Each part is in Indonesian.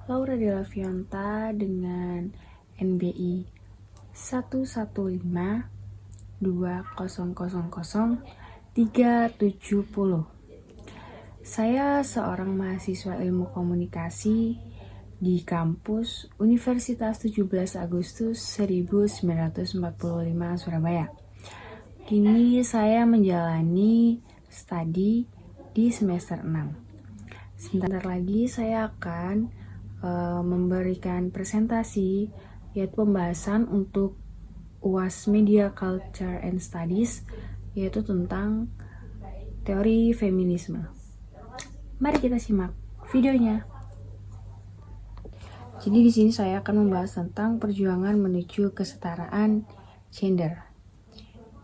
Laura Della Fionta dengan NBI 115200370. Saya seorang mahasiswa ilmu komunikasi di kampus Universitas 17 Agustus 1945 Surabaya. Kini saya menjalani studi di semester 6. Sebentar lagi saya akan memberikan presentasi, yaitu pembahasan untuk UAS Media Culture and Studies, yaitu tentang teori feminisme. Mari kita simak videonya. Jadi di sini saya akan membahas tentang perjuangan menuju kesetaraan gender.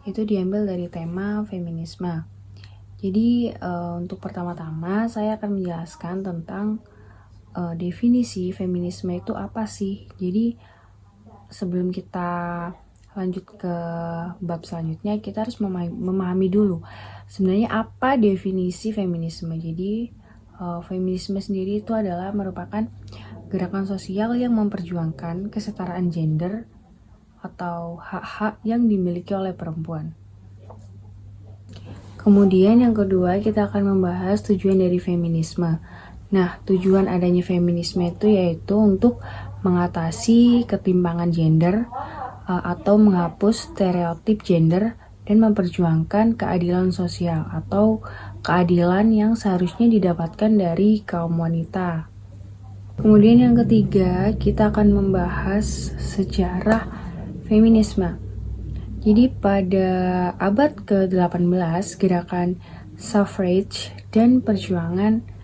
Itu diambil dari tema feminisme. Jadi untuk pertama-tama saya akan menjelaskan tentang definisi feminisme itu apa sih. Jadi sebelum kita lanjut ke bab selanjutnya, kita harus memahami dulu sebenarnya apa definisi feminisme. Jadi feminisme sendiri itu adalah merupakan gerakan sosial yang memperjuangkan kesetaraan gender atau hak-hak yang dimiliki oleh perempuan. Kemudian yang kedua, kita akan membahas tujuan dari feminisme. Nah, tujuan adanya feminisme itu yaitu untuk mengatasi ketimpangan gender atau menghapus stereotip gender dan memperjuangkan keadilan sosial atau keadilan yang seharusnya didapatkan dari kaum wanita. Kemudian yang ketiga, kita akan membahas sejarah feminisme. Jadi pada abad ke-18, gerakan suffrage dan perjuangan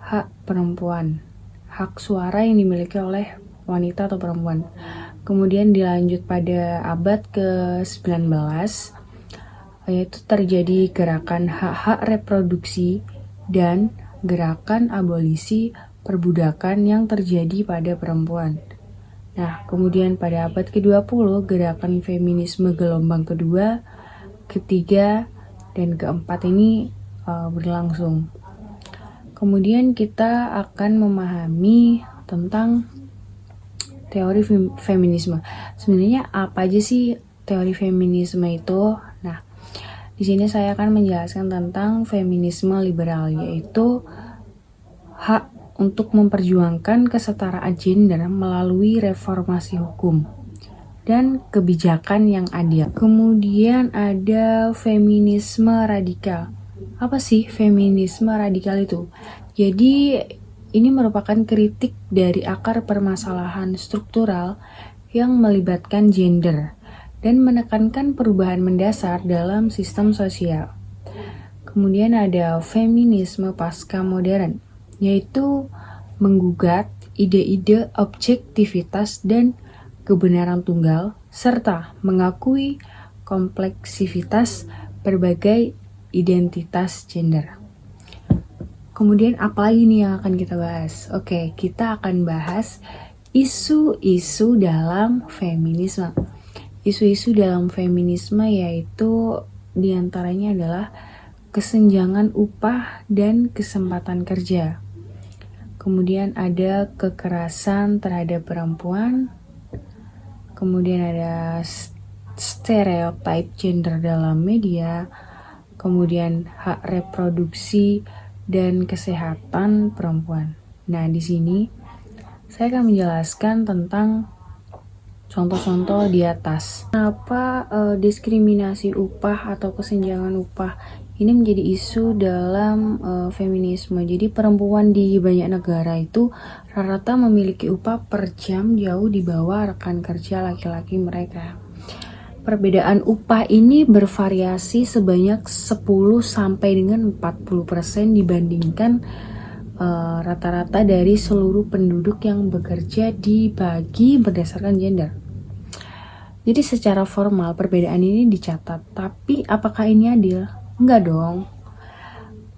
hak perempuan, hak suara yang dimiliki oleh wanita atau perempuan. Kemudian dilanjut pada abad ke-19, yaitu terjadi gerakan hak-hak reproduksi dan gerakan abolisi perbudakan yang terjadi pada perempuan. Nah, kemudian pada abad ke-20, gerakan feminisme gelombang kedua, ketiga, dan keempat ini berlangsung. Kemudian kita akan memahami tentang teori feminisme. Sebenarnya apa aja sih teori feminisme itu? Nah, di sini saya akan menjelaskan tentang feminisme liberal, yaitu hak untuk memperjuangkan kesetaraan gender melalui reformasi hukum dan kebijakan yang adil. Kemudian ada feminisme radikal. Apa sih feminisme radikal itu? Jadi ini merupakan kritik dari akar permasalahan struktural yang melibatkan gender dan menekankan perubahan mendasar dalam sistem sosial. Kemudian ada feminisme pasca modern, yaitu menggugat ide-ide objektivitas dan kebenaran tunggal, serta mengakui kompleksivitas berbagai identitas gender. Kemudian apa lagi nih yang akan kita bahas? Oke, kita akan bahas isu-isu dalam feminisme. Isu-isu dalam feminisme yaitu diantaranya adalah kesenjangan upah dan kesempatan kerja. Kemudian ada kekerasan terhadap perempuan. Kemudian ada stereotip gender dalam media. Kemudian hak reproduksi dan kesehatan perempuan. Nah, di sini saya akan menjelaskan tentang contoh-contoh di atas. Kenapa diskriminasi upah atau kesenjangan upah ini menjadi isu dalam feminisme? Jadi perempuan di banyak negara itu rata-rata memiliki upah per jam jauh di bawah rekan kerja laki-laki mereka. Perbedaan upah ini bervariasi sebanyak 10 sampai dengan 40% dibandingkan rata-rata dari seluruh penduduk yang bekerja dibagi berdasarkan gender. Jadi secara formal perbedaan ini dicatat, tapi apakah ini adil? Enggak dong.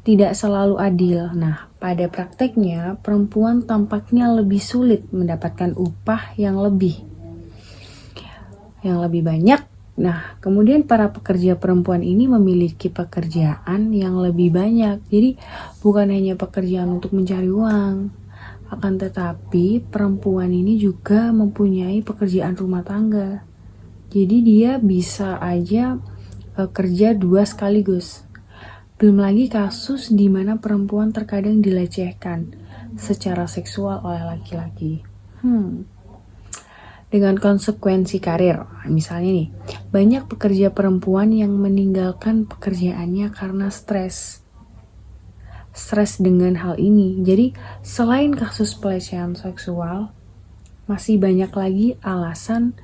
Tidak selalu adil. Nah, pada prakteknya perempuan tampaknya lebih sulit mendapatkan upah yang lebih banyak. Nah, kemudian para pekerja perempuan ini memiliki pekerjaan yang lebih banyak. Jadi bukan hanya pekerjaan untuk mencari uang, Akan tetapi perempuan ini juga mempunyai pekerjaan rumah tangga. Jadi dia bisa aja kerja 2 sekaligus. Belum lagi kasus di mana perempuan terkadang dilecehkan secara seksual oleh laki-laki. Dengan konsekuensi karir, misalnya nih, banyak pekerja perempuan yang meninggalkan pekerjaannya karena stres dengan hal ini. Jadi selain kasus pelecehan seksual, masih banyak lagi alasan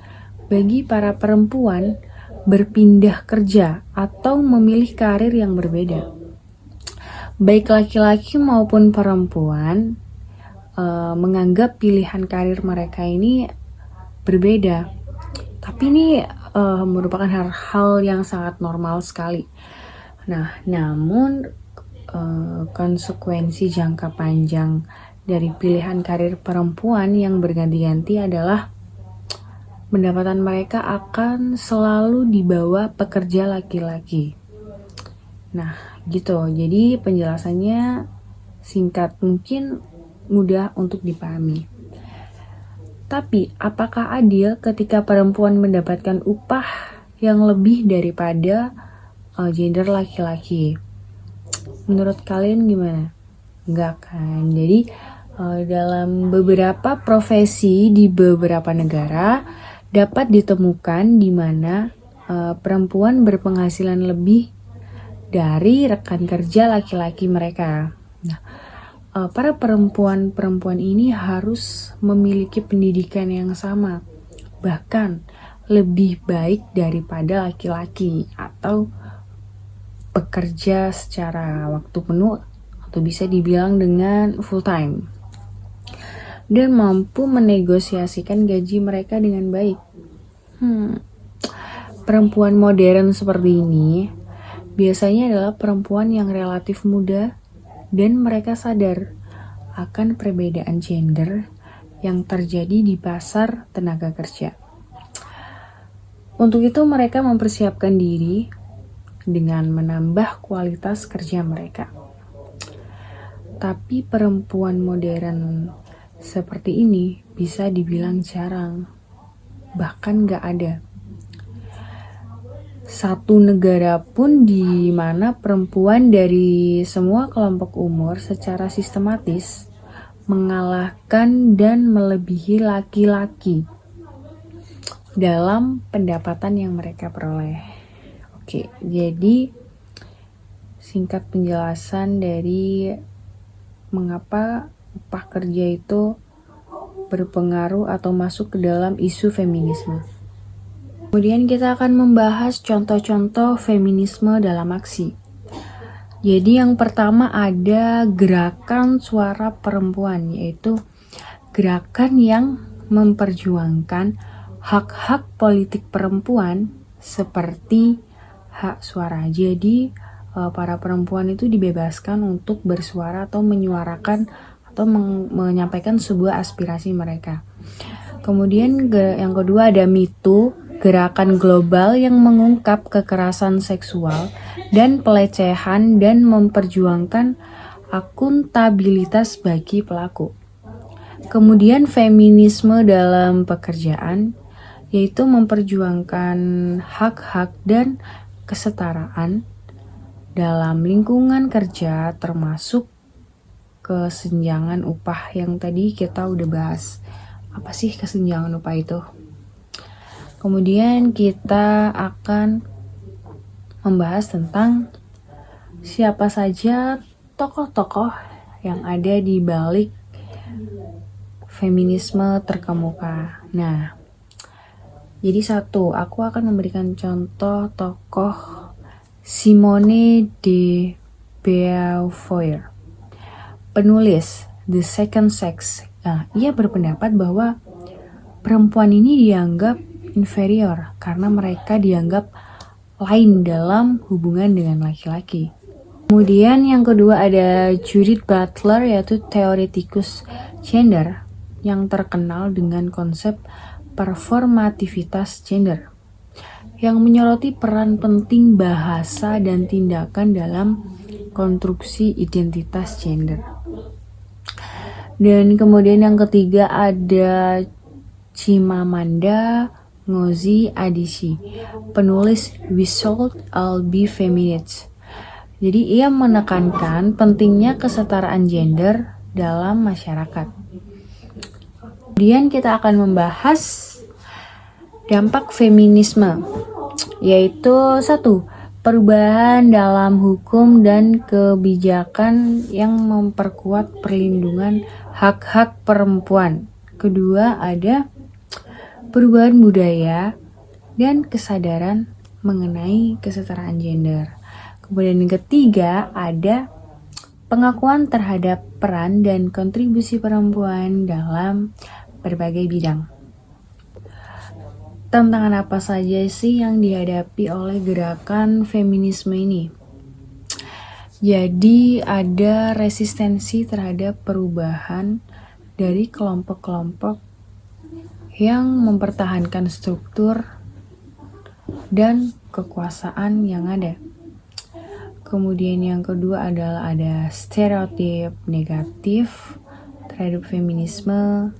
bagi para perempuan berpindah kerja atau memilih karir yang berbeda. Baik laki-laki maupun perempuan menganggap pilihan karir mereka ini berbeda. Tapi ini merupakan hal yang sangat normal sekali. Nah, namun konsekuensi jangka panjang dari pilihan karir perempuan yang berganti-ganti adalah pendapatan mereka akan selalu di bawah pekerja laki-laki. Nah, gitu. Jadi penjelasannya singkat, mungkin mudah untuk dipahami. Tapi, apakah adil ketika perempuan mendapatkan upah yang lebih daripada gender laki-laki? Menurut kalian gimana? Enggak kan? Jadi, dalam beberapa profesi di beberapa negara dapat ditemukan di mana perempuan berpenghasilan lebih dari rekan kerja laki-laki mereka. Nah, para perempuan ini harus memiliki pendidikan yang sama, bahkan lebih baik daripada laki-laki, atau bekerja secara waktu penuh atau bisa dibilang dengan full time, dan mampu menegosiasikan gaji mereka dengan baik. Perempuan modern seperti ini biasanya adalah perempuan yang relatif muda dan mereka sadar akan perbedaan gender yang terjadi di pasar tenaga kerja. Untuk itu mereka mempersiapkan diri dengan menambah kualitas kerja mereka. Tapi perempuan modern seperti ini bisa dibilang jarang, bahkan gak ada. Satu negara pun di mana perempuan dari semua kelompok umur secara sistematis mengalahkan dan melebihi laki-laki dalam pendapatan yang mereka peroleh. Oke, jadi singkat penjelasan dari mengapa upah kerja itu berpengaruh atau masuk ke dalam isu feminisme. Kemudian kita akan membahas contoh-contoh feminisme dalam aksi. Jadi yang pertama ada gerakan suara perempuan, yaitu gerakan yang memperjuangkan hak-hak politik perempuan seperti hak suara. Jadi para perempuan itu dibebaskan untuk bersuara atau menyuarakan atau menyampaikan sebuah aspirasi mereka. Kemudian yang kedua ada Me Too, gerakan global yang mengungkap kekerasan seksual dan pelecehan dan memperjuangkan akuntabilitas bagi pelaku. Kemudian feminisme dalam pekerjaan, yaitu memperjuangkan hak-hak dan kesetaraan dalam lingkungan kerja, termasuk kesenjangan upah yang tadi kita udah bahas. Apa sih kesenjangan upah itu? Kemudian kita akan membahas tentang siapa saja tokoh-tokoh yang ada di balik feminisme terkemuka. Nah, jadi satu, aku akan memberikan contoh tokoh Simone de Beauvoir, penulis The Second Sex. Nah, ia berpendapat bahwa perempuan ini dianggap inferior karena mereka dianggap lain dalam hubungan dengan laki-laki. Kemudian yang kedua ada Judith Butler, yaitu teoretikus gender yang terkenal dengan konsep performativitas gender yang menyoroti peran penting bahasa dan tindakan dalam konstruksi identitas gender. Dan kemudian yang ketiga ada Chimamanda Ngozi Adichie, penulis We Should All Be Feminists. Jadi ia menekankan pentingnya kesetaraan gender dalam masyarakat. Kemudian kita akan membahas dampak feminisme, yaitu 1. Perubahan dalam hukum dan kebijakan yang memperkuat perlindungan hak-hak perempuan. Kedua, ada perubahan budaya dan kesadaran mengenai kesetaraan gender. Kemudian yang ketiga, ada pengakuan terhadap peran dan kontribusi perempuan dalam berbagai bidang. Tantangan apa saja sih yang dihadapi oleh gerakan feminisme ini? Jadi ada resistensi terhadap perubahan dari kelompok-kelompok yang mempertahankan struktur dan kekuasaan yang ada. Kemudian yang kedua adalah ada stereotip negatif terhadap feminisme.